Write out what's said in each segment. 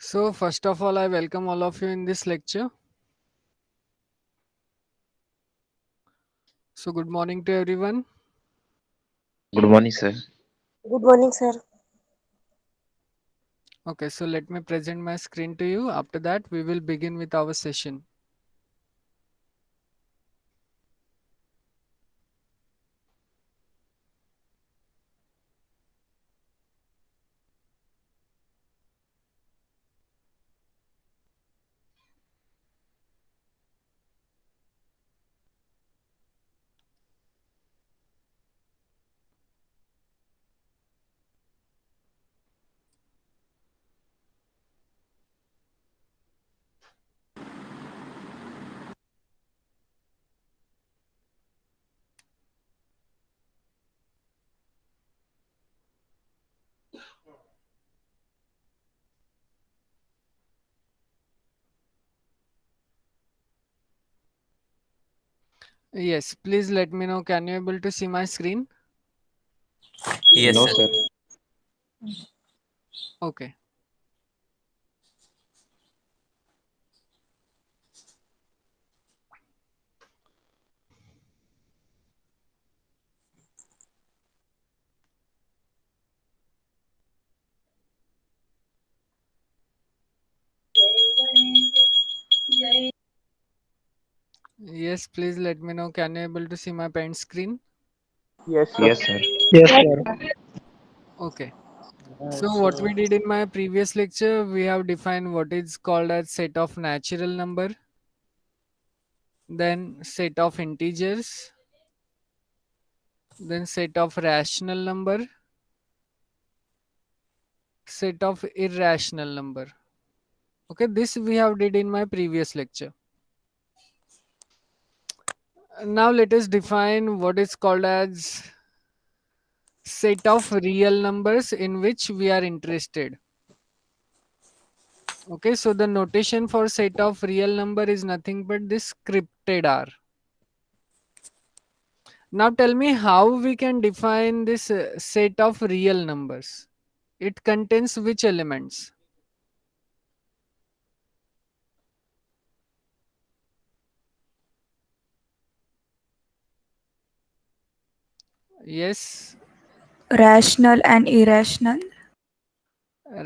So, first of all, I welcome all of you in this lecture. So, good morning to everyone. Good morning, sir. Good morning, sir. Okay, so let me present my screen to you. After that, we will begin with our session. Yes, please let me know. Can you able to see my screen? Yes, No, sir. sir. Okay. Yes, please let me know. Can you able to see my parent screen? Yes, sir. Yes, sir. Yes, sir. Okay. So, what we did in my previous lecture, we have defined what is called as set of natural number, then set of integers, then set of rational number, set of irrational number. Okay, this we have did in my previous lecture. Now let us define what is called as set of real numbers in which we are interested. Okay, so the notation for set of real number is nothing but this scripted R. Now tell me how we can define this set of real numbers. It contains which elements? Yes, Rational and irrational.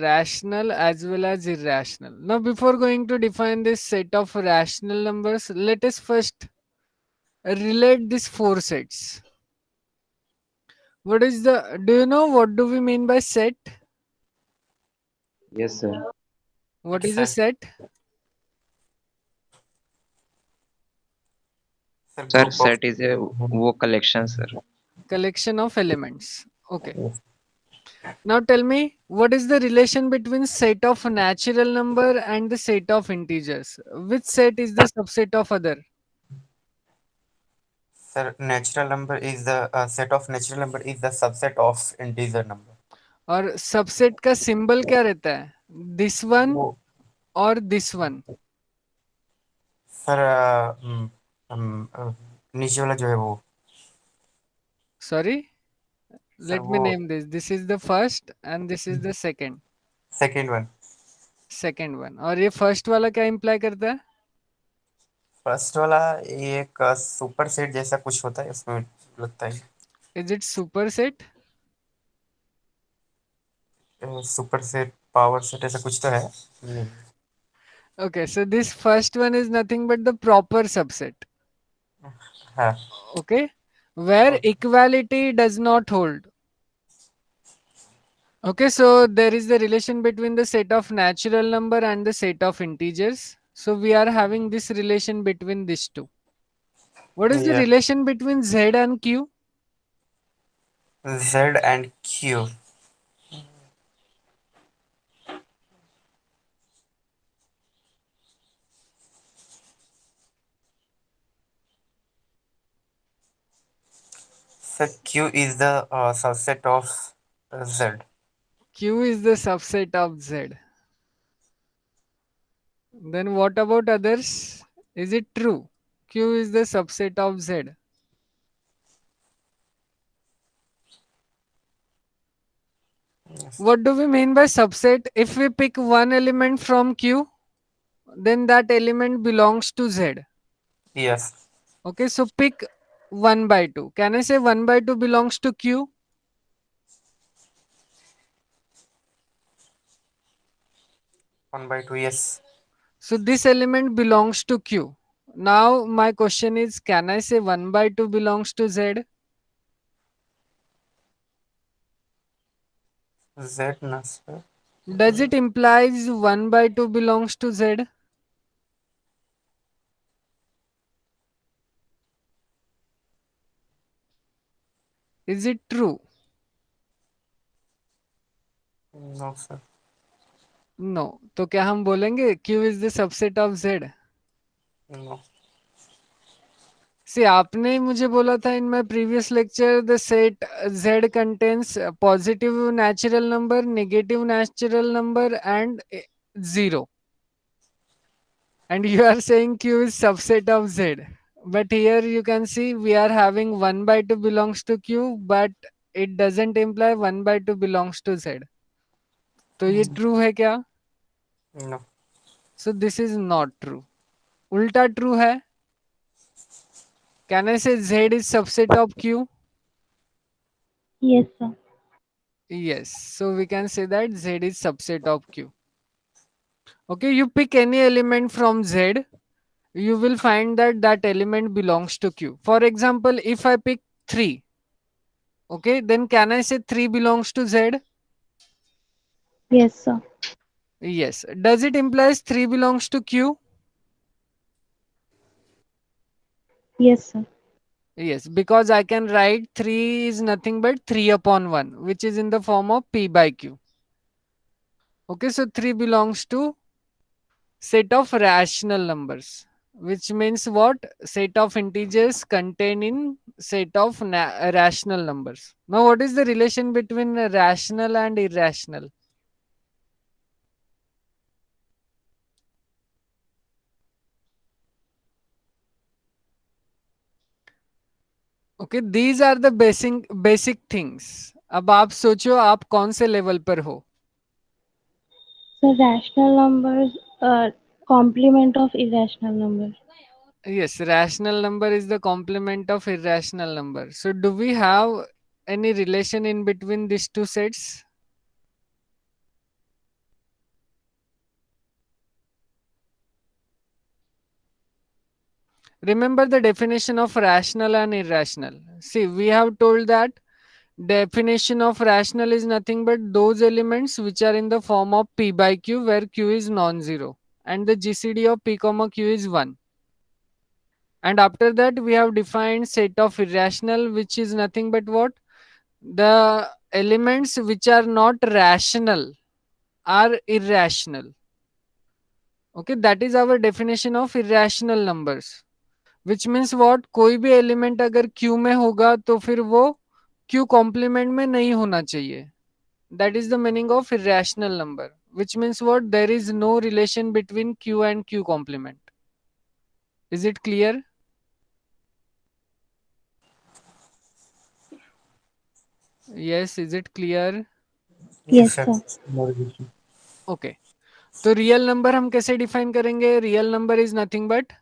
rational as well as irrational. Now before going to define this set of rational numbers, let us first relate these four sets. What is the, do you know what do we mean by set? Yes, sir. What is It's a a set? Sir, group of set is a wo collection, sir. Collection of elements. Okay. Now tell me, what is the relation between set of natural number and the set of integers? Which set is the subset of other? sir, natural number is the set of natural number is the subset of integer number. और subset का symbol क्या रहता है? This one वो और this one. Sir नीचे वाला जो है वो Sorry, सर let me वो name this. This is the first and this is the second. Second one second one. और ये फर्स्ट वाला क्या इम्प्लाई करता है? फर्स्ट वाला ये एक सुपर सेट जैसा कुछ होता है उसमें लगता है is it super set? Super set power set ऐसा कुछ तो है नहीं Okay, so this first one is nothing but the proper subset. हाँ Okay, where okay equality does not hold. Okay, so there is the relation between the set of natural number and the set of integers. So we are having this relation between these two. What is the या relation between Z and Q? Z and Q sir Q is the subset of Z Q is the subset of Z. Then what about others? Is it true? Q is the subset of Z. Yes. What do we mean by subset? If we pick one element from Q, then that element belongs to Z. Yes. Okay, so pick 1 by 2. Can I say 1 by 2 belongs to Q? 1/2. Yes. So this element belongs to Q. Now my question is, can I say 1 by 2 belongs to Z? Z, no, sir. Does it implies 1 by 2 belongs to Z? Is it true? No, sir. No. तो क्या हम बोलेंगे Q is the subset of Z? No. See, आपने मुझे बोला था in my previous lecture the set Z contains positive natural number, negative natural number and 0. And you are saying Q is subset of Z. But here you can see we are having 1 by 2 belongs to Q, but it doesn't imply 1 by 2 belongs to Z. तो ये true है क्या? No. So this is not true. उल्टा true है. Can I say Z is subset of Q? Yes, sir. Yes. So we can say that Z is subset of Q. Okay, you pick any element from Z, you will find that that element belongs to Q. For example, if I pick 3, okay, then can I say 3 belongs to Z? Yes, sir. Yes. Does it implies 3 belongs to Q? Yes, sir. Yes, because I can write 3 is nothing but 3 upon 1, which is in the form of P by Q. Okay, so 3 belongs to set of rational numbers, which means what? Set of integers contained in set of rational numbers. Now, what is the relation between rational and irrational? Okay, these are the basic things. अब आप सोचो आप कौन से level पर हो. So rational numbers are complement of irrational numbers. Yes, rational number is the complement of irrational number. So do we have any relation in between these two sets? Remember the definition of rational and irrational. See, we have told that definition of rational is nothing but those elements which are in the form of P by Q where Q is non-zero and the GCD of P comma Q is 1. And after that we have defined set of irrational, which is nothing but what? The elements which are not rational are irrational. Okay, that is our definition of irrational numbers. Which means what? कोई भी element अगर Q में होगा तो फिर वो Q complement में नहीं होना चाहिए. That is the meaning of irrational number. Which means what? There is no relation between Q and Q complement. Is it clear? Yes, is it clear? Yes, sir. sir. Okay. तो real number हम कैसे define करेंगे? Real number is nothing but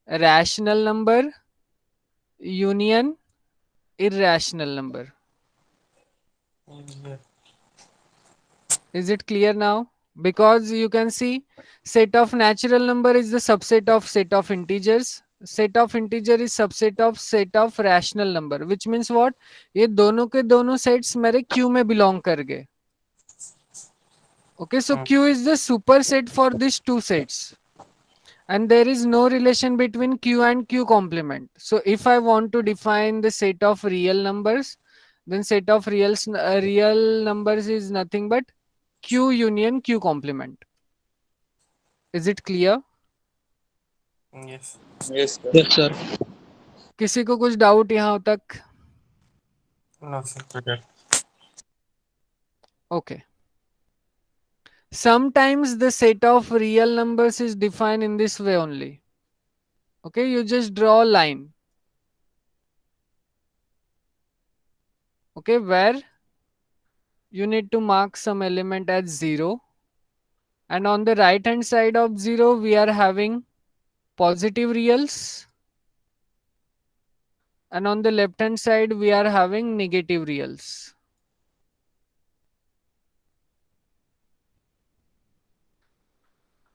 rational number union irrational number. Yeah. Is it clear now? Because you can see set of natural number is the subset of set of integers. Set of integer is subset of set of rational number, which means what? ये दोनों के दोनों sets मेरे Q में belong कर गए. Okay, so Q is the superset for these two sets. And there is no relation between Q and Q complement. So if I want to define the set of real numbers, then set of real numbers is nothing but Q union Q complement. Is it clear? Yes. Yes, sir. Yes, sir. किसी को कुछ doubt यहाँ तक? No, sir. Clear. Okay. Sometimes the set of real numbers is defined in this way only. Okay, you just draw a line. Okay, where you need to mark some element as 0. And on the right hand side of 0, we are having positive reals. And on the left hand side, we are having negative reals.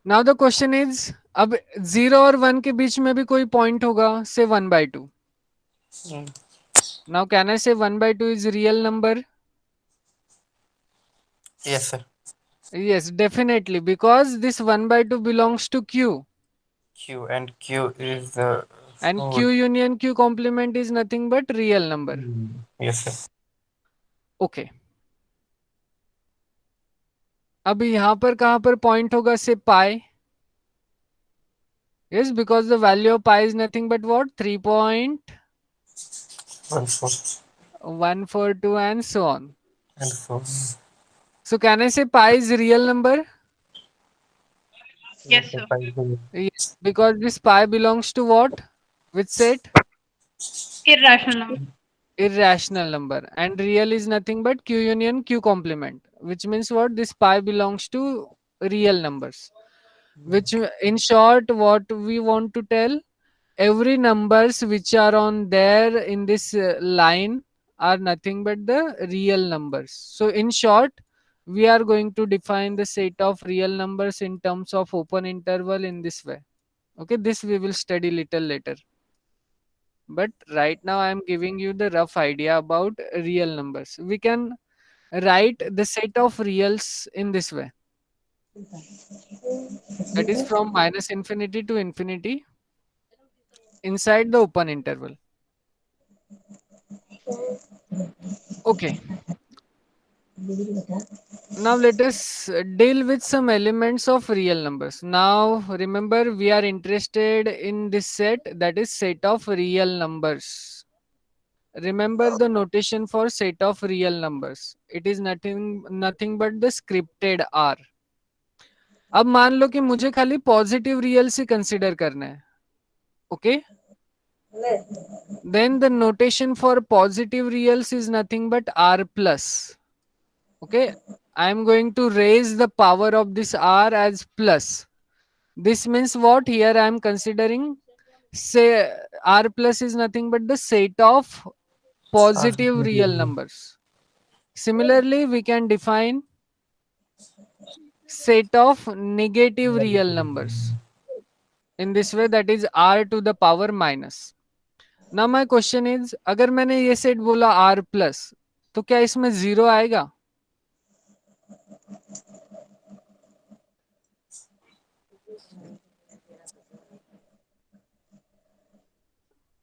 Now the question is, अब 0 और 1 के बीच में भी कोई point होगा, say 1/2. Now can I say 1/2 is real number? Yes, sir. Yes, definitely, because this 1/2 belongs to Q. Q, and Q is the. And Oh, Q union Q complement is nothing but real number. yes, sir. Okay. अब यहाँ पर कहाँ पर point होगा, say pi. Yes, because the value of pi is nothing but what? 3.142 and so on. And 4. So can I say pi is real number? Yes, sir. Yes, because this pi belongs to what? Which set? Irrational number. Irrational number. And real is nothing but Q union Q complement, which means what? This pi belongs to real numbers. Which in short, what we want to tell, every numbers which are on there in this line are nothing but the real numbers. So in short, we are going to define the set of real numbers in terms of open interval in this way. Okay, this we will study little later. But right now I am giving you the rough idea about real numbers. We can write the set of reals in this way. That is from minus infinity to infinity inside the open interval. Okay. Now let us deal with some elements of real numbers. Now remember, we are interested in this set, that is set of real numbers. Remember the notation for set of real numbers. It is nothing but the scripted R. अब मान लो कि मुझे खाली positive रियल्स ही consider करना है. Okay? Then the notation for positive reals is nothing but R plus. Okay, I am going to raise the power of this R as plus. This means what? Here I am considering, say, R plus is nothing but the set of positive real numbers. Similarly, we can define set of negative real numbers in this way, that is R to the power minus. Now my question is, अगर मैंने ये set बोला R plus, तो क्या इसमें 0 आएगा?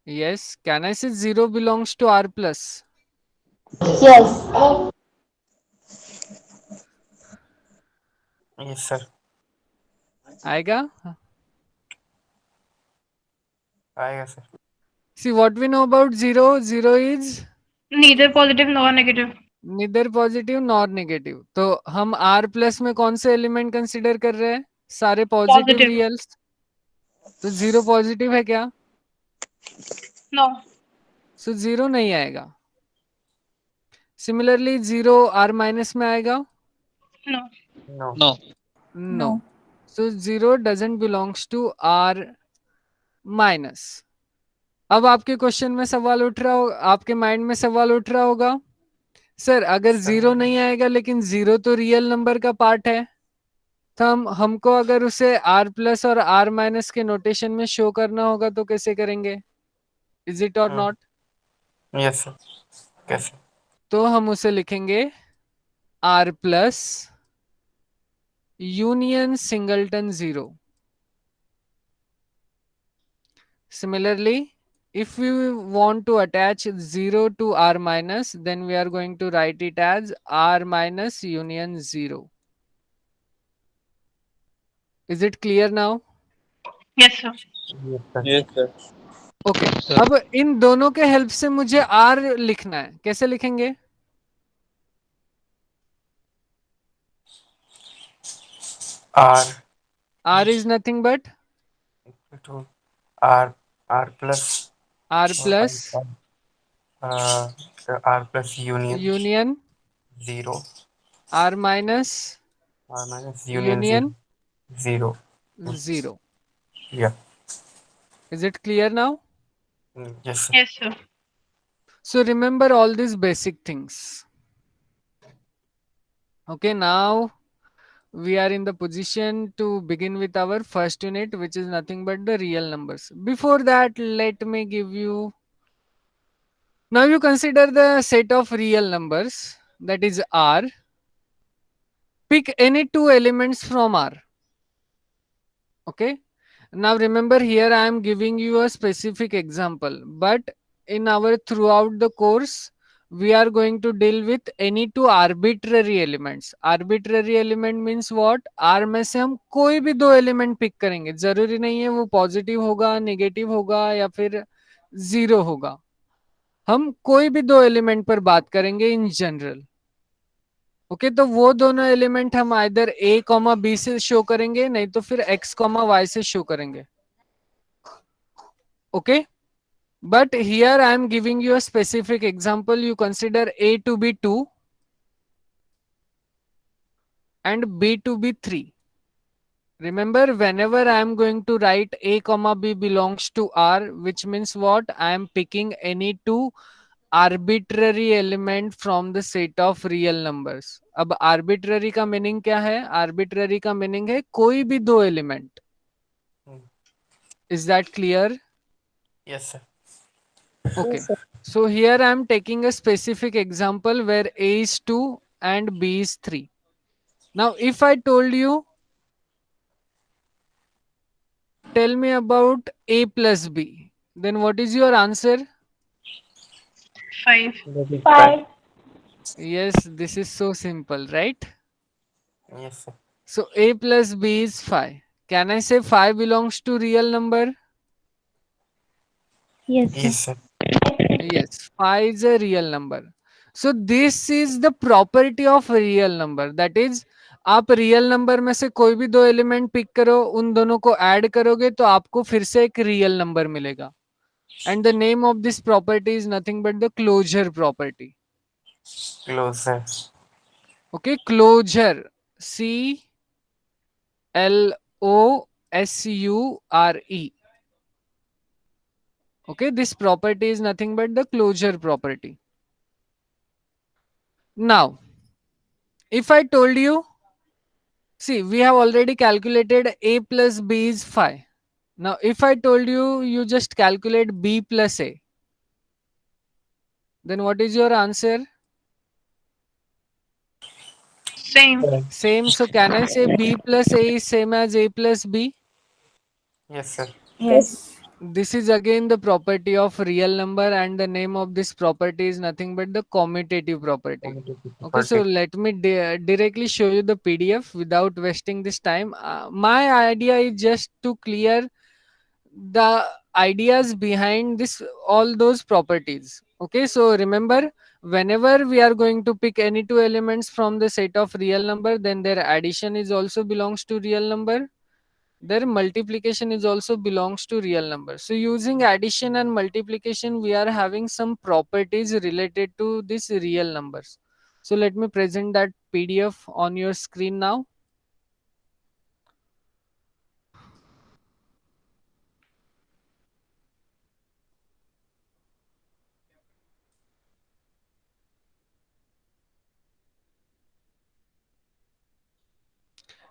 Yes, can I say 0 belongs to R plus? Yes. Yes, sir. आएगा? आएगा, sir. See what we know about 0. 0 is Neither positive nor negative. neither positive nor negative. तो हम R plus में कौन से एलिमेंट कंसिडर कर रहे हैं? सारे पॉजिटिव Positive. रियल्स. तो 0 पॉजिटिव है क्या? No. सो 0 नहीं आएगा. सिमिलरली 0 R माइनस में आएगा? No. No. No. So 0 doesn't belongs to R minus. अब आपके क्वेश्चन में सवाल उठ रहा हो, आपके माइंड में सवाल उठ रहा होगा, सर अगर 0 नहीं आएगा लेकिन 0 तो रियल नंबर का पार्ट है, तो हमको अगर उसे R प्लस और R माइनस के नोटेशन में शो करना होगा तो कैसे करेंगे? इज इट और नॉट? Yes, sir. कैसे? तो हम उसे लिखेंगे R plus union singleton 0. Similarly, if we want to attach 0 to R minus, then we are going to write it as R minus union 0. Is it clear now? Yes, sir. Yes, sir. Okay. अब इन दोनों के help से मुझे R लिखना है. कैसे लिखेंगे? R is nothing but to R plus R plus R plus union 0. R minus R minus union 0. union 0. 0. Yeah. Is it clear now? Yes, sir. Yes, sir. So remember all these basic things. Okay, now we are in the position to begin with our first unit, which is nothing but the real numbers. Before that, let me give you. Now you consider the set of real numbers, that is R. Pick any two elements from R. Okay. Now remember, here I am giving you a specific example, but in our throughout the course we are going to deal with any two arbitrary elements. Arbitrary element means what? R में से हम कोई भी दो element pick करेंगे, जरूरी नहीं है वो पॉजिटिव होगा, नेगेटिव होगा या फिर जीरो होगा. हम कोई भी दो एलिमेंट पर बात करेंगे इन जनरल. ओके तो वो दोनों एलिमेंट हम आइदर ए कॉमा बी से शो करेंगे, नहीं तो फिर एक्स कॉमा वाई से शो करेंगे. Okay but here I am giving you a specific example. You consider A two B 2 and b to be 3. Remember, whenever I am going to write a comma b belongs to R, which means what? I am picking any two arbitrary element from the set of real numbers. अब arbitrary का meaning क्या है? Arbitrary का meaning है कोई भी दो element. Is that clear? Yes, sir. Okay. So here I am taking a specific example where A is 2 and B is 3. Now if I told you, tell me about A plus B, then what is your answer? 5. 5. Yes, this is so simple, right? Yes, sir. So A plus B is 5. Can I say 5 belongs to real number? Yes, Yes, sir. sir. Yes, 5 is a real number. So this is the property of a real number. That is, आप real number में से कोई भी दो element pick करो, उन दोनों को ऐड करोगे तो आपको फिर से एक रियल नंबर मिलेगा. And the name of this property is nothing but the closure property. Closer. Okay, closure. C L O S U R E. Okay, this property is nothing but the closure property. Now, if I told you, see, we have already calculated A plus B is 5. Now, if I told you, you just calculate B plus A, then what is your answer? Same. Same. So, can I say B plus A is same as A plus B? Yes, sir. Yes. This is again the property of real number, and the name of this property is nothing but the commutative property. Okay, so let me directly show you the PDF without wasting this time. My idea is just to clear the ideas behind this, all those properties. Okay, so remember, whenever we are going to pick any two elements from the set of real number, then their addition is also belongs to real number, their multiplication is also belongs to real number. So using addition and multiplication, we are having some properties related to these real numbers. So let me present that PDF on your screen now.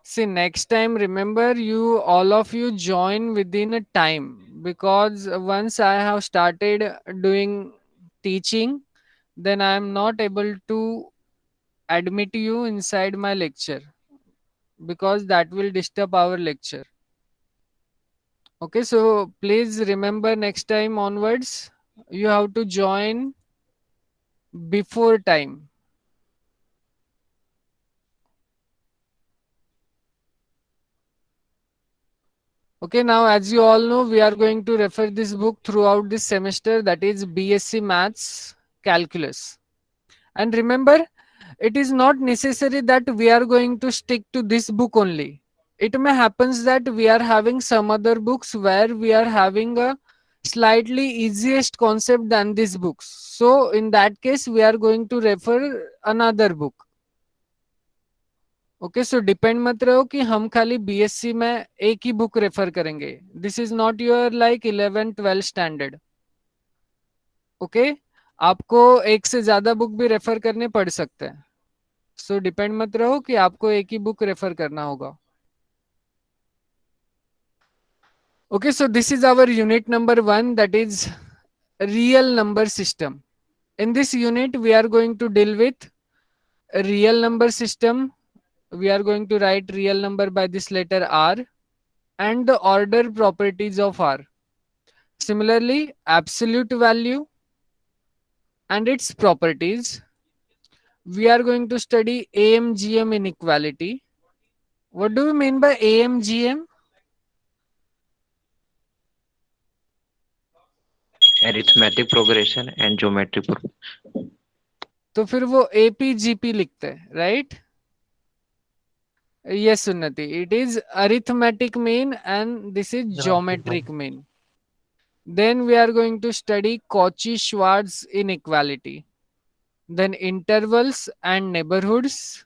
See, next time, remember, you all of you join within a time, because once I have started doing teaching, then I am not able to admit you inside my lecture, because that will disturb our lecture. Okay, so please remember, next time onwards, you have to join before time. Okay, now as you all know, we are going to refer this book throughout this semester, that is BSc Maths Calculus. And remember, it is not necessary that we are going to stick to this book only. It may happens that we are having some other books where we are having a slightly easiest concept than these books. So in that case, we are going to refer another book. Okay so depend मत रहो कि हम खाली BSc में एक ही book refer करेंगे. This is not your like 11-12 standard. Okay आपको एक से ज्यादा बुक भी रेफर करने पड़ सकते हैं. सो डिपेंड मत रहो कि आपको एक ही बुक रेफर करना होगा. Okay so this is our unit number 1, that is real number system. In this unit, we are going to deal with a real number system. We are going to write real number by this letter R and the order properties of R. Similarly, absolute value and its properties. We are going to study AMGM inequality. What do we mean by AMGM? Arithmetic progression and geometry progression. तो फिर वो APGP लिखते हैं, right? Yes, Unnati. It is arithmetic mean and this is geometric mean. Then we are going to study Cauchy-Schwarz inequality. Then intervals and neighborhoods,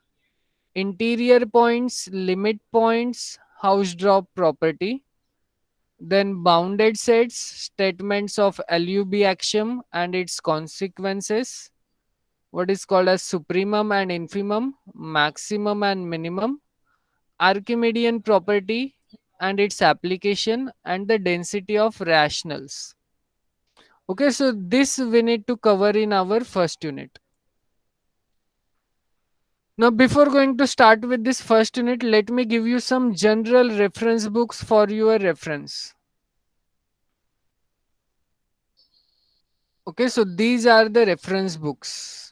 interior points, limit points, Hausdorff property. Then bounded sets, statements of LUB axiom and its consequences. What is called as supremum and infimum, maximum and minimum, Archimedean property and its application, and the density of rationals. Okay, so this we need to cover in our first unit. Now, before going to start with this first unit, let me give you some general reference books for your reference. Okay, so these are the reference books.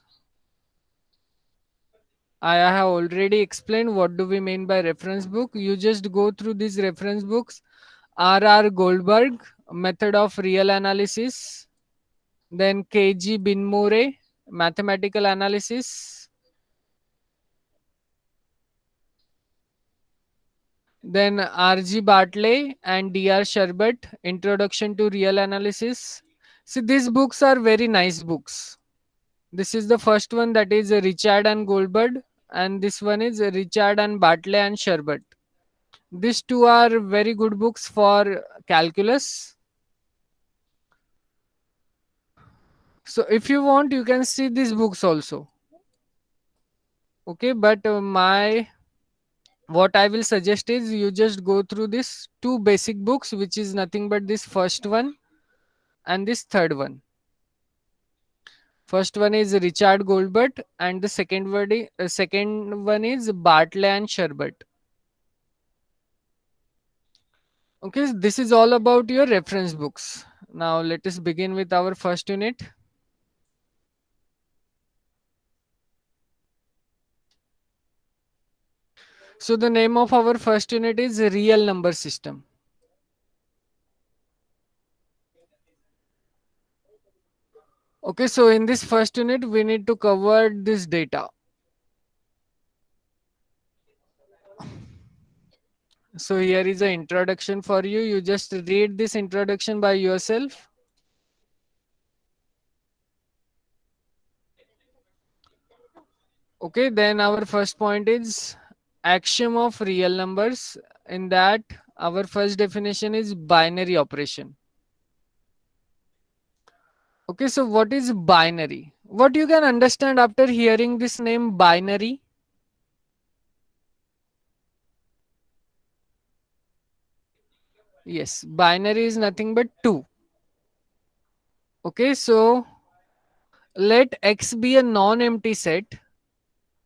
I have already explained what do we mean by reference book. You just go through these reference books. R.R. Goldberg, Method of Real Analysis. Then K.G. Binmore, Mathematical Analysis. Then R.G. Bartley and D.R. Sherbet, Introduction to Real Analysis. See, these books are very nice books. This is the first one, that is Richard and Goldberg, and this one is Richard and Bartley and Sherbet. These two are very good books for calculus. So if you want, you can see these books also. Okay, but what I will suggest is you just go through these two basic books, which is nothing but this first one and this third one. First one is Richard Goldberg and the second one is Bartley and Sherbet. Okay, so this is all about your reference books. Now let us begin with our first unit. So the name of our first unit is real number system. Okay, so in this first unit, we need to cover this data. So here is an introduction for you. You just read this introduction by yourself. Okay, then our first point is axiom of real numbers. In that, our first definition is binary operation. Okay, so what is binary? What you can understand after hearing this name binary? Yes, binary is nothing but 2. Okay, so let X be a non-empty set.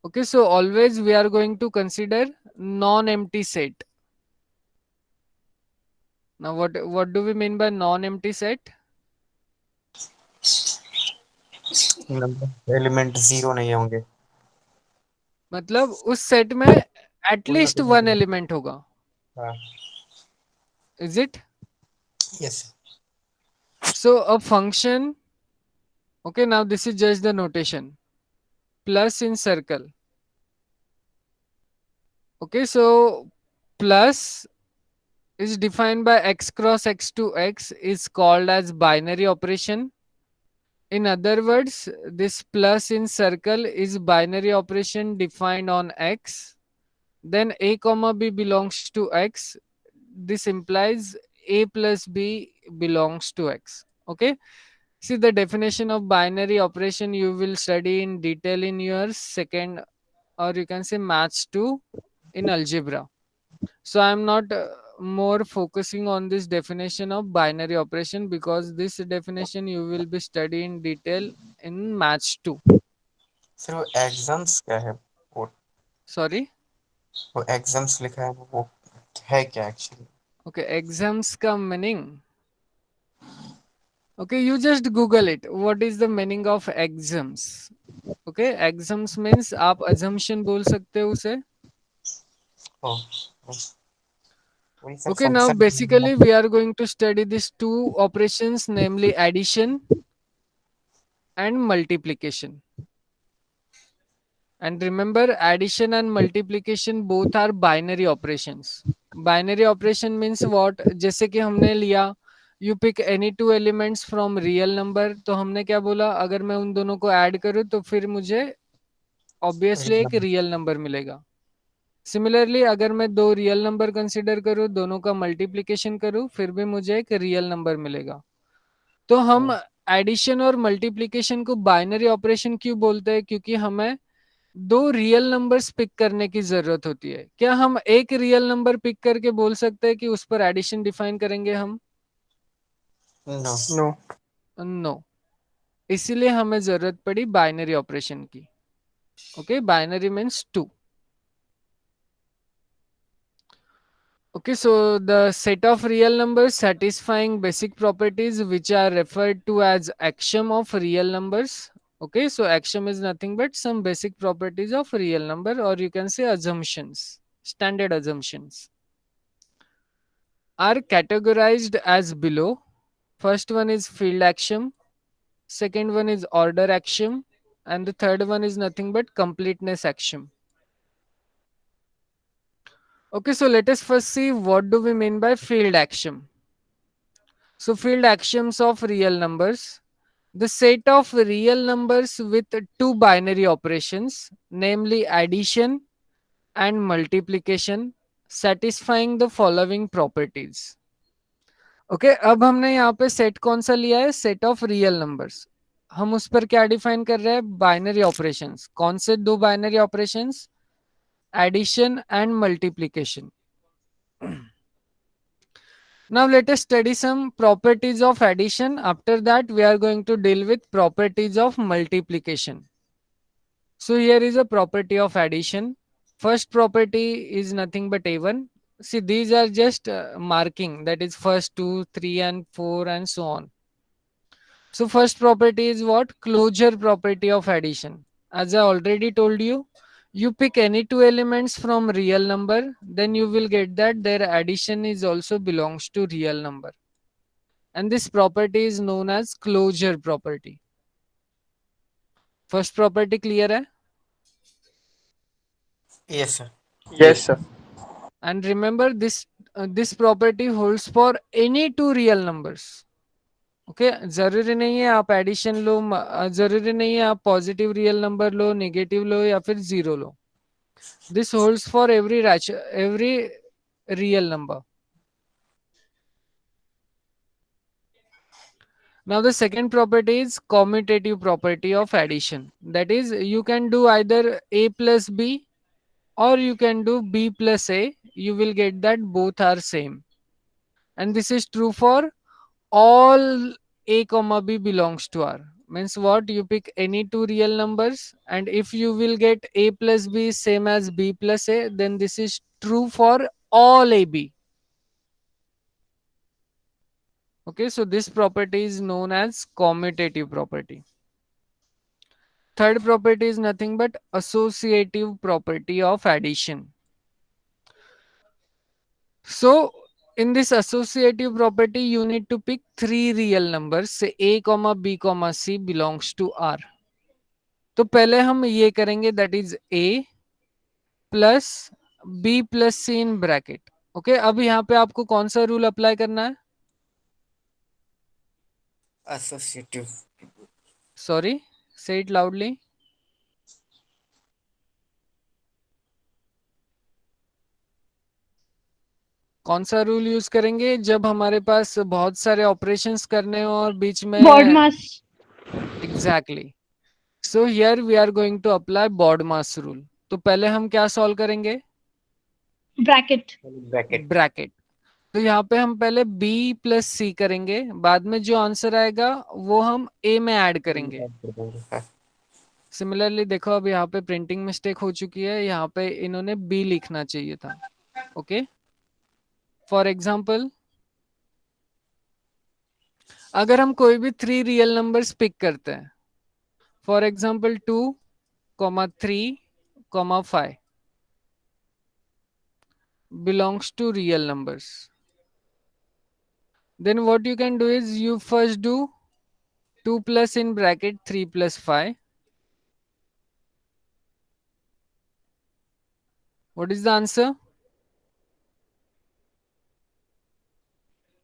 Okay, so always we are going to consider non-empty set. Now what do we mean by non-empty set? Element zero नहीं होंगे. मतलब उस set में at least 1 element होगा. हाँ. Is it? Yes. So a function, okay, now this is just the notation, plus in circle. Okay, so plus is defined by x cross x to x is called as binary operation. In other words, this plus in circle is binary operation defined on x. Then a comma b belongs to x. This implies a plus b belongs to x. Okay. See, the definition of binary operation you will study in detail in your second, or you can say maths 2 in algebra. So I'm not more focusing on this definition of binary operation because this definition you will be studying in detail in maths 2. फिर वो exams क्या है? Sorry. वो exams लिखा है वो है क्या एक्चुअली? Okay, exams का meaning. Okay, you just Google it. What is the meaning of exams? Okay, exams means आप assumption बोल सकते हो उसे. वही सब Okay, now function. basically we are going to study these two operations, namely addition and multiplication. And remember, addition and multiplication both are binary operations. Binary operation means what? जैसे कि हमने लिया you pick any two elements from real number, तो हमने क्या बोला, अगर मैं उन दोनों को ऐड करूँ तो फिर मुझे ऑब्वियसली एक रियल नंबर मिलेगा. सिमिलरली अगर मैं दो रियल नंबर कंसिडर करूँ, दोनों का मल्टीप्लिकेशन करूँ, फिर भी मुझे एक रियल नंबर मिलेगा. तो हम एडिशन और मल्टीप्लिकेशन को बाइनरी ऑपरेशन क्यों बोलते हैं? क्योंकि हमें दो रियल नंबर्स पिक करने की जरूरत होती है. क्या हम एक रियल नंबर पिक करके बोल सकते हैं कि उस पर एडिशन डिफाइन करेंगे हम? नो। नो. इसीलिए हमें जरूरत पड़ी बाइनरी ऑपरेशन की. Okay, binary means 2. Okay, so the set of real numbers satisfying basic properties which are referred to as axiom of real numbers. Okay, so axiom is nothing but some basic properties of real number, or you can say assumptions, standard assumptions, are categorized as below. First one is field axiom, second one is order axiom, and the third one is nothing but completeness axiom. Okay, so let us first see what do we mean by field axiom. So field axioms of real numbers. The set of real numbers with two binary operations, namely addition and multiplication, satisfying the following properties. Okay, अब हमने यहाँ पे set कौन सा लिया है? Set of real numbers. हम उस पर क्या डिफाइन कर रहे हैं? Binary operations. कौन से दो binary operations? Addition and multiplication. Now let us study some properties of addition. After that we are going to deal with properties of multiplication. So here is a property of addition. First property is nothing but A1. See, these are just marking, that is first 2, 3 and 4 and so on. So first property is what? Closure property of addition. As I already told you, you pick any two elements from real number, then you will get that their addition is also belongs to real number. And this property is known as closure property. First property clear hai? Yes sir. Yes, sir. And remember this property holds for any two real numbers. Okay, जरूरी नहीं है आप addition लो, जरूरी नहीं है आप positive real number लो, negative लो या फिर zero low. This holds for every real number. Now the second property is commutative property of addition. That is, you can do either a plus b or you can do b plus a. You will get that both are same. And this is true for all a comma b belongs to R. Means what? You pick any two real numbers and if you will get a plus b same as b plus a, then this is true for all ab. Okay, so this property is known as commutative property. Third property is nothing but associative property of addition. So in this associative property, you need to pick three real numbers, say a comma b comma c belongs to R. तो पहले हम ये करेंगे, that is a plus b plus c in bracket. Okay, अब यहाँ पे आपको कौन सा रूल अप्लाई करना है? एसोसिएटिव। सॉरी, से इट लाउडली। कौन सा रूल यूज करेंगे जब हमारे पास बहुत सारे ऑपरेशंस करने हो और बीच में? BODMAS. Exactly. So here we are going to apply BODMAS rule. तो पहले हम क्या सॉल्व करेंगे? Bracket. ब्रैकेट। ब्रैकेट। तो यहाँ पे हम पहले b प्लस सी करेंगे, बाद में जो आंसर आएगा वो हम a में ऐड करेंगे। सिमिलरली देखो, अब यहाँ पे प्रिंटिंग मिस्टेक हो चुकी है, यहाँ पे इन्होंने b लिखना चाहिए था। ओके, फॉर एग्जाम्पल अगर हम कोई भी 3 रियल नंबर्स पिक करते हैं, for example 2, 3, 5 belongs to real numbers, then what you can do is you first do 2 plus in bracket 3 plus 5. What is the answer?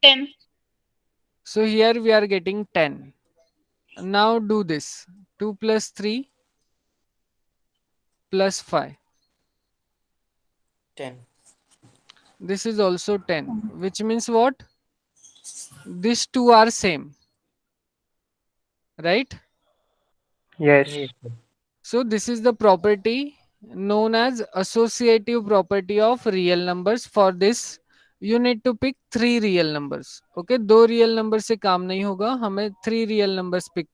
10. So here we are getting 10. Now do this. 2 plus 3 plus 5. 10. This is also 10, which means what? These two are same, right? Yes. So this is the property known as associative property of real numbers. For this you need to pick 3 real numbers. Okay, 2 real numbers से काम नहीं होगा, हमें 3 real numbers pick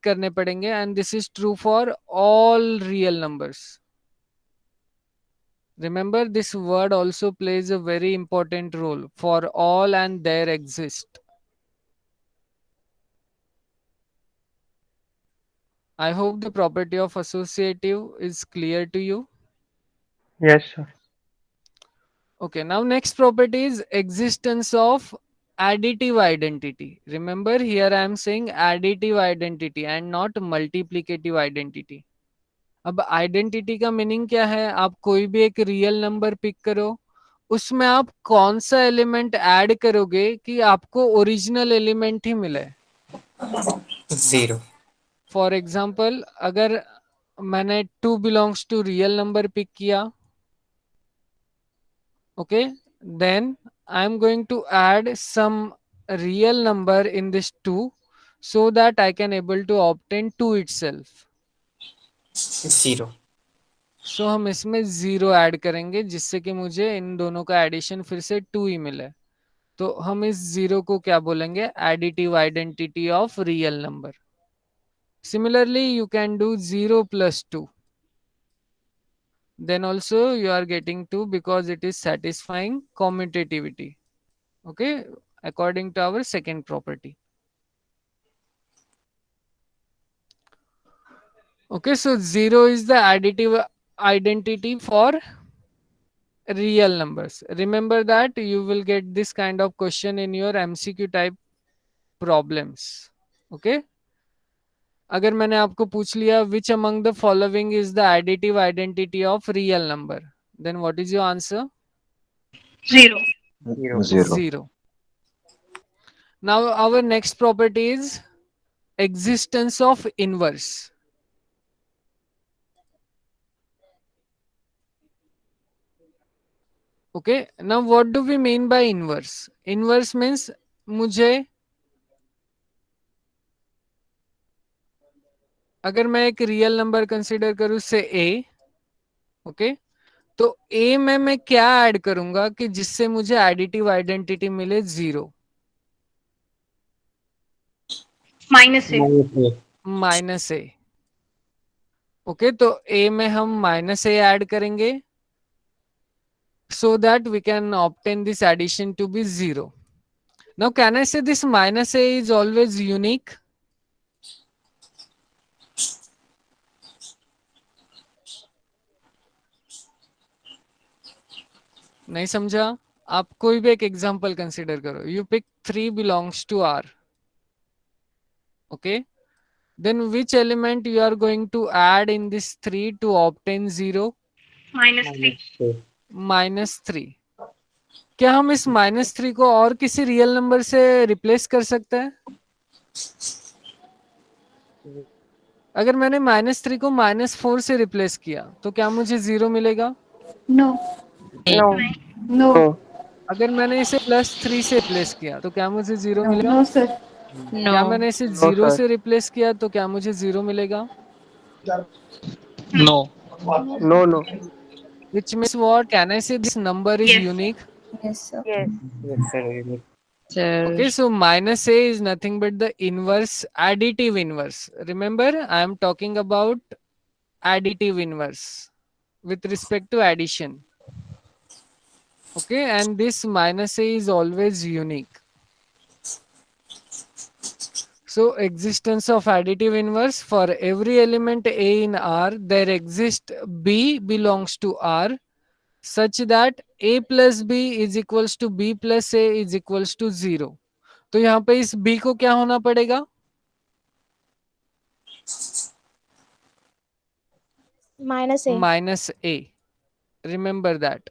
करने पड़ेंगे, and this is true for all real numbers. Remember, this word also plays a very important role. For all and there exist. I hope the property of associative is clear to you. Yes, sir. Okay, now next property is existence of additive identity. Remember, here I am saying additive identity and not multiplicative identity. अब identity का meaning क्या है? आप कोई भी एक real number pick करो, उसमें आप कौन सा एलिमेंट ऐड करोगे कि आपको ओरिजिनल एलिमेंट ही मिले। 0. फॉर एग्जाम्पल अगर मैंने 2 belongs to real number pick किया, okay, then I am going to add some real number in this 2 so that I can able to obtain 2 itself. 0. सो हम इसमें 0 add करेंगे जिससे कि मुझे इन दोनों का एडिशन फिर से 2 ही मिले। तो हम इस 0 को क्या बोलेंगे? Additive identity of real number. Similarly you can do 0 plus 2, then also you are getting 2 because it is satisfying commutativity, okay, according to our second property. Okay, so 0 is the additive identity for real numbers. Remember that you will get this kind of question in your MCQ type problems. Okay, अगर मैंने आपको पूछ लिया which among the following is the additive identity of real number, then what is your answer? 0. 0. Now our next property is existence of inverse. Okay, now what do we mean by inverse? Inverse means मुझे अगर मैं एक real number consider करूं से a, okay, तो a में मैं क्या ऐड करूंगा कि जिससे मुझे एडिटिव आइडेंटिटी मिले 0? -A. Minus A. ओके, तो a में हम माइनस ए ऐड करेंगे so that we can obtain this addition to be 0. Now can I say this minus a is always unique? नहीं समझा? आप कोई भी एक एग्जांपल कंसीडर करो, you pick 3 belongs to R, okay, then which element you are going to add in this 3 to obtain 0? -3. -3. क्या हम इस -3 को और किसी रियल नंबर से रिप्लेस कर सकते हैं? अगर मैंने -3 को -4 से रिप्लेस किया तो क्या मुझे 0 मिलेगा? No. No. No. No. अगर मैंने इसे +3 से रिप्लेस किया तो क्या मुझे 0 मिलेगा? No, sir. क्या मैंने इसे No, 0 sir. से रिप्लेस किया तो क्या मुझे 0 मिलेगा? No. No, no. Which means what? Can I say this number is Yes. unique? Yes, sir. Yes. Yes, sir. Unique. Okay, so -a is nothing but the inverse, additive inverse. Remember, I am talking about additive inverse with respect to addition. Okay, and this -a is always unique. So existence of additive inverse, for every element A in R, there exists B belongs to R such that A plus B is equals to B plus A is equals to 0. तो यहाँ पे इस B को क्या होना पड़ेगा? -A. -A. Remember that.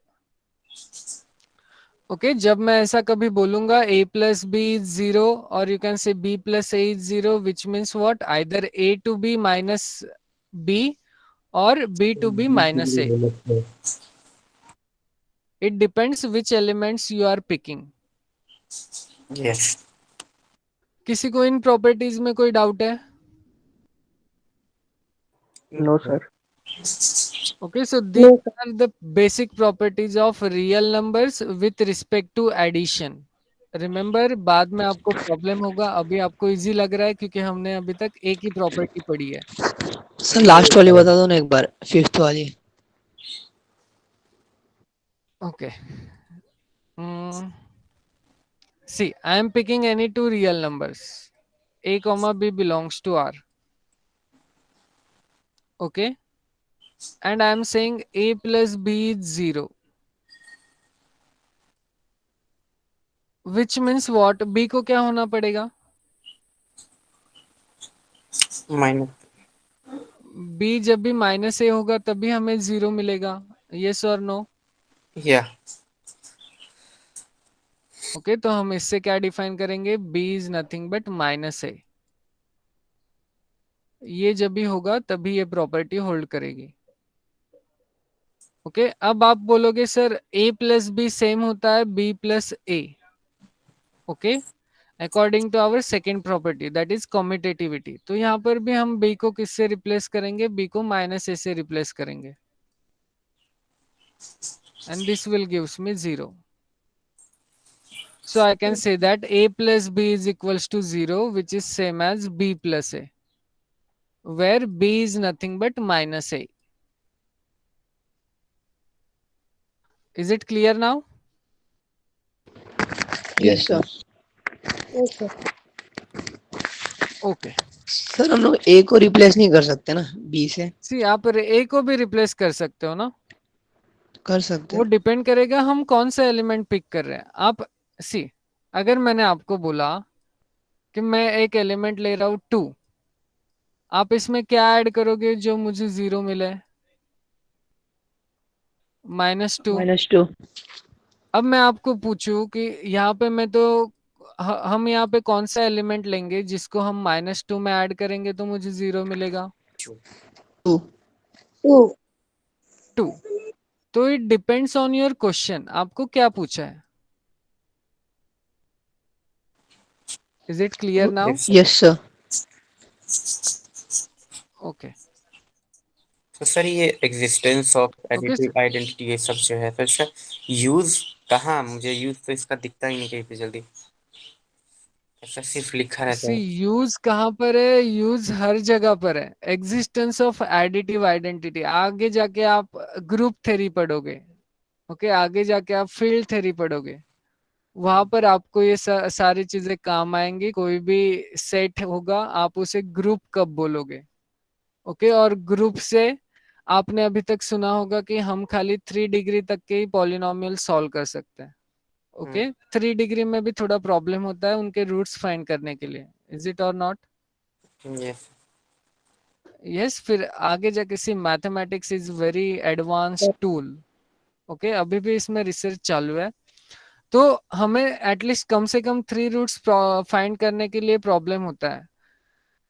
Okay जब मैं ऐसा कभी बोलूंगा A plus B is 0 और you can say B plus A is 0, which means what? Either A to B minus B or B to B minus A. It depends which elements you are picking. Yes. किसी को इन properties में कोई doubt है? No, sir. Okay, so these are the basic properties of real numbers with respect to addition. Remember, बाद में आपको problem होगा, अभी आपको इजी लग रहा है क्योंकि हमने अभी तक एक ही प्रॉपर्टी पढ़ी है. सर लास्ट वाली बता दो ना एक बार, 5th वाली. Okay. See, I am picking any two real numbers. A comma B belongs to R. Okay. And I am saying A plus B is 0. Which means what? B को क्या होना पड़ेगा? Minus. B जब भी -a होगा तभी हमें 0 मिलेगा. Yes or no? Yeah. Okay तो हम इससे क्या डिफाइन करेंगे? B is nothing but -a. ये जब भी होगा तभी ये प्रॉपर्टी होल्ड करेगी. ओके अब आप बोलोगे sir A plus B same होता है B plus A. Okay according to our second property that is commutativity. तो यहाँ पर भी हम B को किससे रिप्लेस करेंगे? B को -a से रिप्लेस करेंगे and this will gives me 0. So I can say that A plus B is equals to 0, which is same as B plus A, where B is nothing but -a. Is it clear now? Yes sir. Yes, sir. Okay. Sir हम लोग A को replace नहीं कर सकते ना B से? See आप A को भी रिप्लेस कर सकते हो ना. कर सकते वो हैं. डिपेंड करेगा हम कौन सा एलिमेंट पिक कर रहे हैं. आप सी अगर मैंने आपको बोला कि मैं एक एलिमेंट ले रहा हूँ 2, आप इसमें क्या ऐड करोगे जो मुझे 0 मिले? -2. -2. अब मैं आपको पूछूं कि यहाँ पे मैं तो हम यहाँ पे कौन सा एलिमेंट लेंगे जिसको हम -2 में ऐड करेंगे तो मुझे 0 मिलेगा? 2. 2. तो it depends on your question. आपको क्या पूछा है? Is it clear now? Yes. Yes sir. Okay तो सर ये एग्जिस्टेंस ऑफ एडिटिव आइडेंटिटी ये सब जो है तो इसका यूज कहाँ? मुझे यूज तो इसका दिखता ही नहीं कहीं पे जल्दी. ऐसा सिर्फ लिखा रहता सी है. यूज कहाँ पर है? यूज हर जगह पर है. एग्जिस्टेंस ऑफ एडिटिव आइडेंटिटी आगे जाके आप ग्रुप थ्योरी पढ़ोगे. ओके आगे जाके आप फील्ड थ्योरी पढ़ोगे. वहां पर आपको ये सारी चीजें काम आएंगी. कोई भी सेट होगा आप उसे ग्रुप कब बोलोगे. ओके और ग्रुप से आपने अभी तक सुना होगा कि हम खाली 3 डिग्री तक के ही पॉलिनोमियल सॉल्व कर सकते हैं. ओके 3 डिग्री में भी थोड़ा प्रॉब्लम होता है उनके रूट्स फाइंड करने के लिए. इज इट और नॉट? Yes. यस फिर आगे जाके see mathematics is very advance tool. Okay अभी भी इसमें रिसर्च चालू है. तो हमें एटलीस्ट कम से कम 3 रूट्स फाइंड करने के लिए प्रॉब्लम होता है।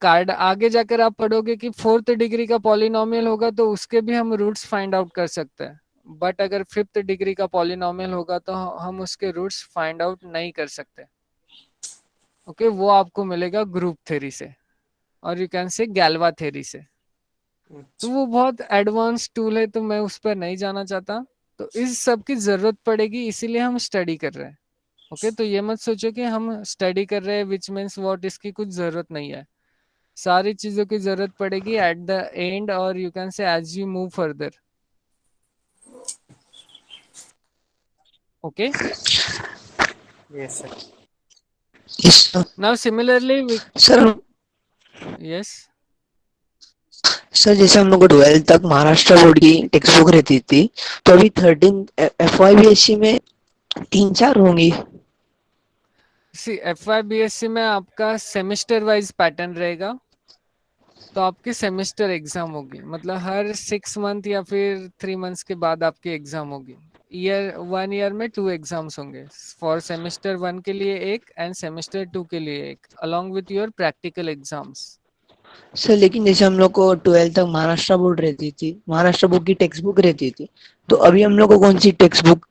कार्ड आगे जाकर आप पढ़ोगे कि 4th डिग्री का पॉलिनोमियल होगा तो उसके भी हम रूट्स फाइंड आउट कर सकते हैं, बट अगर 5th डिग्री का पॉलिनोमियल होगा तो हम उसके रूट्स फाइंड आउट नहीं कर सकते। ओके, वो आपको मिलेगा ग्रुप थ्योरी से, और यू कैन से गैल्वा थ्योरी से। तो वो बहुत एडवांस टूल है, तो मैं उस पर नहीं जाना चाहता। तो इस सब की जरूरत पड़ेगी, इसीलिए हम स्टडी कर रहे हैं। ओके, तो ये मत सोचो कि हम स्टडी कर रहे हैं विच मीन्स व्हाट, इसकी कुछ जरूरत नहीं है। सारी चीजों की जरूरत पड़ेगी एट द एंड, और you can say as you move further. Okay, yes sir. Yes sir. Now similarly sir yes sir जैसे हम लोग को 12th तक महाराष्ट्र बोर्ड की टेक्स्ट बुक रहती थी, तो अभी 13 FYBSC में 3-4 होंगी। सी FYBSC में आपका सेमेस्टर वाइज पैटर्न रहेगा, तो आपकी सेमेस्टर एग्जाम होगी, मतलब हर 6 मंथ या फिर 3 मंथ्स के बाद आपकी एग्जाम होगी। 1 ईयर में 2 एग्जाम्स होंगे, फॉर सेमेस्टर 1 के लिए एक एंड सेमेस्टर 2 के लिए एक, along with your practical exams. Sir लेकिन जैसे हम लोग को 12th तक महाराष्ट्र बोर्ड रहती थी, महाराष्ट्र बोर्ड की टेक्स्ट बुक रहती थी, तो अभी हम लोग को कौन सी टेक्स्ट बुक?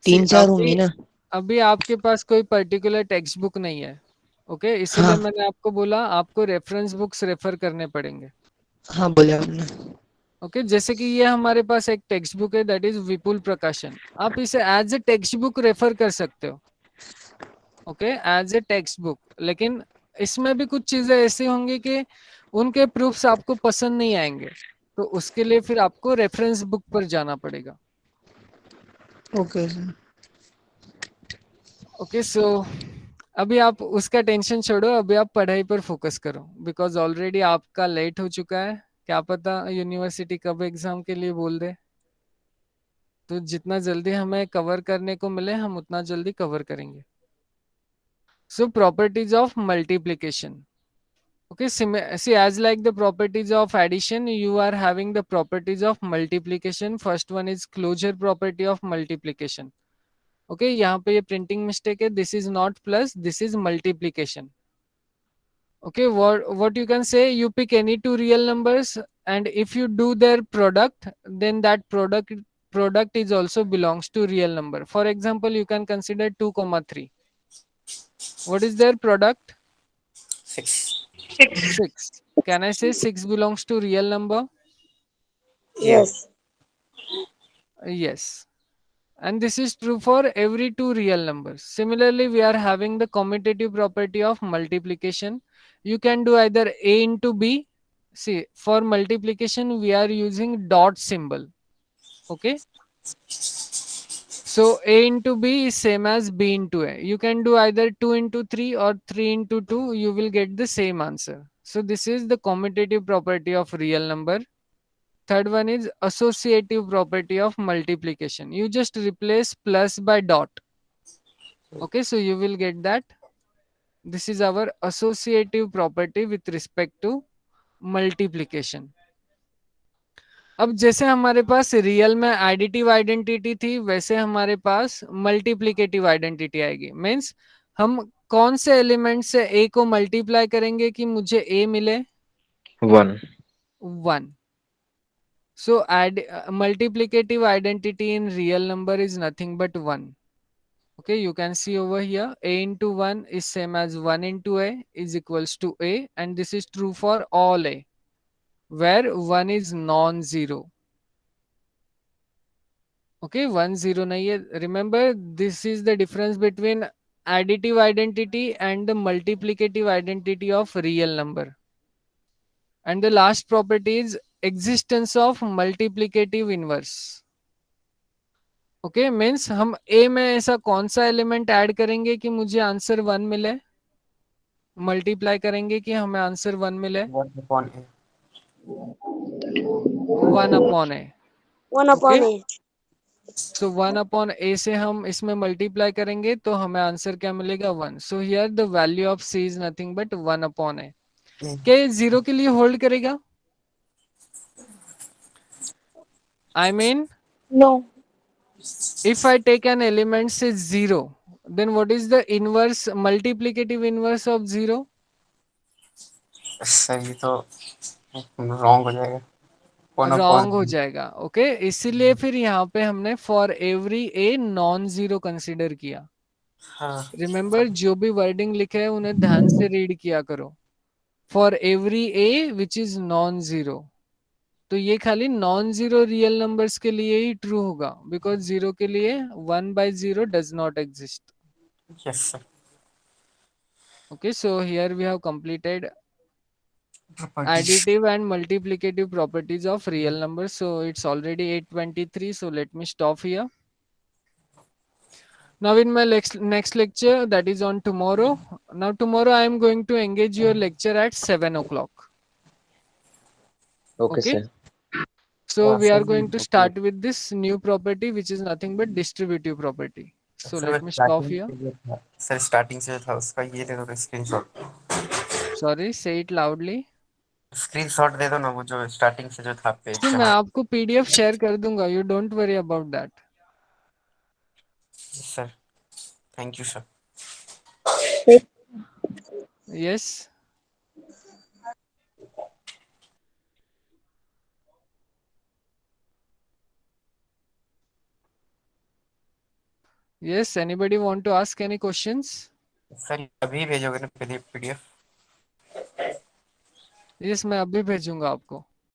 3-4 होंगी ना? अभी आपके पास कोई पर्टिकुलर टेक्स्ट बुक नहीं है। ओके, इसीलिए हाँ मैंने आपको बोला आपको रेफरेंस बुक्स रेफर करने पड़ेंगे। हाँ बोले आपने। ओके, जैसे कि ये हमारे पास एक टेक्स्ट बुक है, दैट इज विपुल प्रकाशन, आप इसे as a textbook refer कर सकते हो। Okay, as a textbook, लेकिन इसमें भी कुछ चीजें ऐसी होंगी कि उनके प्रूफ्स आपको पसंद नहीं आएंगे, तो उसके लिए फिर आपको रेफरेंस बुक पर जाना पड़ेगा। Okay sir. ओके, सो अभी आप उसका टेंशन छोड़ो, अभी आप पढ़ाई पर फोकस करो, बिकॉज ऑलरेडी आपका लेट हो चुका है। क्या पता यूनिवर्सिटी कब एग्जाम के लिए बोल दे, तो जितना जल्दी हमें कवर करने को मिले हम उतना जल्दी कवर करेंगे। So properties of multiplication. Okay, see, as like the properties of addition, you are having the properties of multiplication. First one is closure property of multiplication. Okay, यहाँ पे ये printing mistake है. This is not plus, this is multiplication. Okay, what you can say? You pick any two real numbers, and if you do their product, then that product is also belongs to real number. For example, you can consider 2, 3. What is their product? 6. 6. Can I say 6 belongs to real number? Yes. Yes. And this is true for every two real numbers. Similarly, we are having the commutative property of multiplication. You can do either A into B. See, for multiplication, we are using dot symbol. Okay. So A into B is same as B into A. You can do either 2 into 3 or 3 into 2. You will get the same answer. So this is the commutative property of real number. Third one is associative property of multiplication. You just replace plus by dot. Okay, so you will get that. This is our associative property with respect to multiplication. अब जैसे हमारे पास real में additive identity थी, वैसे हमारे पास multiplicative identity आएगी। Means हम कौन से एलिमेंट से ए को मल्टीप्लाई करेंगे कि मुझे ए मिले? 1. So multiplicative identity in real number is nothing but 1. Okay, you can see over here a into 1 is same as 1 into a is equals to a, and this is true for all a, where 1 is non-zero. Okay, 1 0 nahi hai. Remember, this is the difference between additive identity and the multiplicative identity of real number. And the last property is existence of multiplicative inverse. Okay, means हम ए में ऐसा कौन सा element add करेंगे कि मुझे answer 1 मिले, multiply करेंगे कि हमें आंसर 1 मिले? 1 upon A. 1 upon A. 1 upon A. So 1 upon A से हम इसमें मल्टीप्लाई करेंगे तो हमें आंसर क्या मिलेगा? 1. So here the value of C is nothing but 1 upon A. क्या ये 0 के लिए होल्ड करेगा? I mean No. if I take an element say 0, then what is the inverse multiplicative inverse of 0? Sir ये तो wrong हो जाएगा, 1 upon wrong हो जाएगा। ओके, इसीलिए फिर यहाँ पे हमने for every a non zero consider किया। हाँ रिमेंबर, जो भी वर्डिंग लिखे है उन्हें ध्यान से रीड किया करो। For every A which is non zero, तो ये खाली नॉन जीरो रियल नंबर्स के लिए ही ट्रू होगा, बिकॉज जीरो के लिए 1/0 does not exist. Yes sir. Okay, so here we have completed additive and multiplicative properties of real numbers. So it's already 8:23, so let me stop here. Now in my next lecture, that is on tomorrow. Now tomorrow I am going to engage your lecture at 7 o'clock. Okay, Okay. sir. So we are Awesome. going to start with this new property, which is nothing but distributive property. So let me stop here. Sir starting से जो था उसका ये दे दो screenshot. Sorry, say it loudly. Screenshot दे दो ना, वो जो स्टार्टिंग से जो था पेज। See, मैं आपको PDF शेयर कर दूंगा. You don't worry about that. Sir thank you sir. Yes. Yes, anybody want to ask any questions? Sir अभी भेजोगे ना पीडीएफ? Yes, मैं अभी भेजूंगा आपको.